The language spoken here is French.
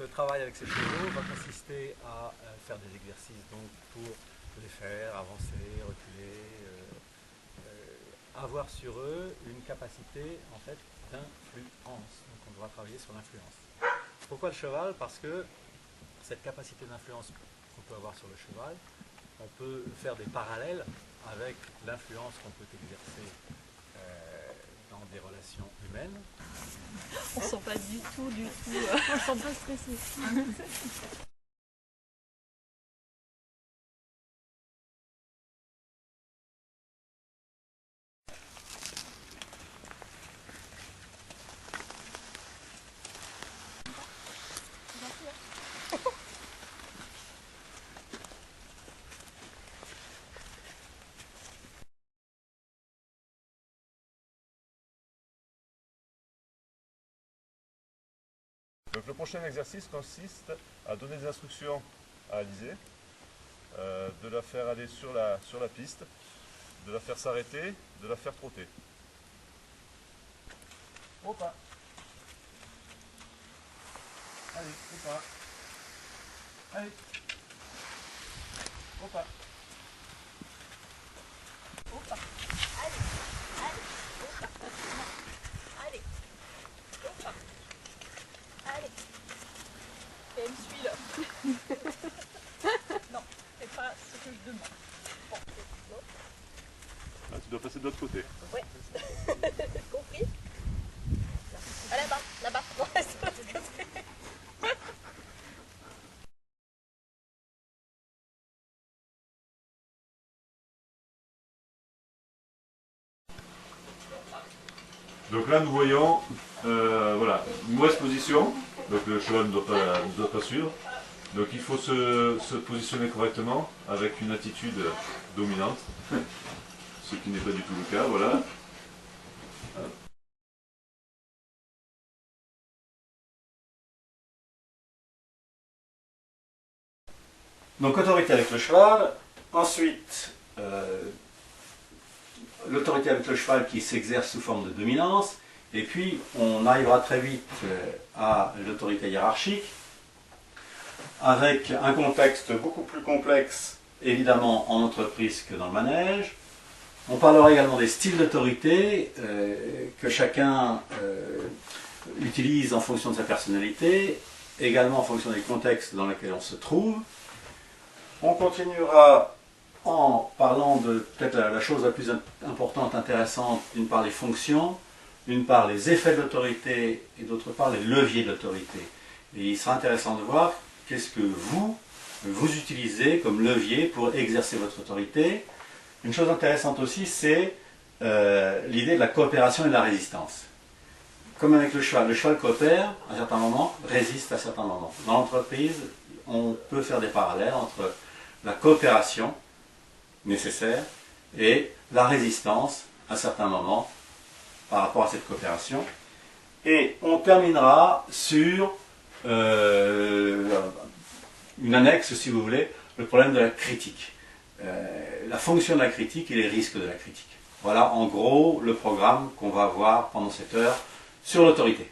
ce travail avec ces chevaux va consister à faire des exercices donc, pour les faire avancer, reculer, avoir sur eux une capacité en fait d'influence. Donc on devra travailler sur l'influence. Pourquoi le cheval? Parce que cette capacité d'influence qu'on peut avoir sur le cheval, on peut faire des parallèles avec l'influence qu'on peut exercer dans des relations humaines. On sent pas du tout. On se sent pas stressé. Donc le prochain exercice consiste à donner des instructions à Alizée, de la faire aller sur la piste, de la faire s'arrêter, de la faire trotter. Au pas. Allez, au pas. Allez. Au pas. Au pas. Allez. Au pas. Allez. Au pas. Allez. Et elle me suit là. Non, c'est pas ce que je demande. Bon, Là, tu dois passer de l'autre côté. ouais. Compris? Ah, là-bas, là-bas. Non, c'est de l'autre côté. Donc là, nous voyons voilà, une mauvaise position. Donc le cheval ne doit pas suivre. Donc il faut se positionner correctement avec une attitude dominante, ce qui n'est pas du tout le cas. Voilà. Donc autorité avec le cheval, ensuite l'autorité avec le cheval qui s'exerce sous forme de dominance, et puis on arrivera très vite à l'autorité hiérarchique, avec un contexte beaucoup plus complexe, évidemment en entreprise que dans le manège. On parlera également des styles d'autorité que chacun utilise en fonction de sa personnalité, également en fonction des contextes dans lesquels on se trouve. On continuera en parlant de peut-être la chose la plus importante, intéressante, d'une part les fonctions, d'une part les effets de l'autorité et d'autre part les leviers de l'autorité. Et il sera intéressant de voir qu'est-ce que vous utilisez comme levier pour exercer votre autorité. Une chose intéressante aussi, c'est l'idée de la coopération et de la résistance. Comme avec le cheval coopère à certains moments, résiste à certains moments. Dans l'entreprise, on peut faire des parallèles entre la coopération nécessaire et la résistance à certains moments par rapport à cette coopération. Et on terminera sur une annexe, si vous voulez, le problème de la critique. La fonction de la critique et les risques de la critique. Voilà en gros le programme qu'on va avoir pendant cette heure sur l'autorité.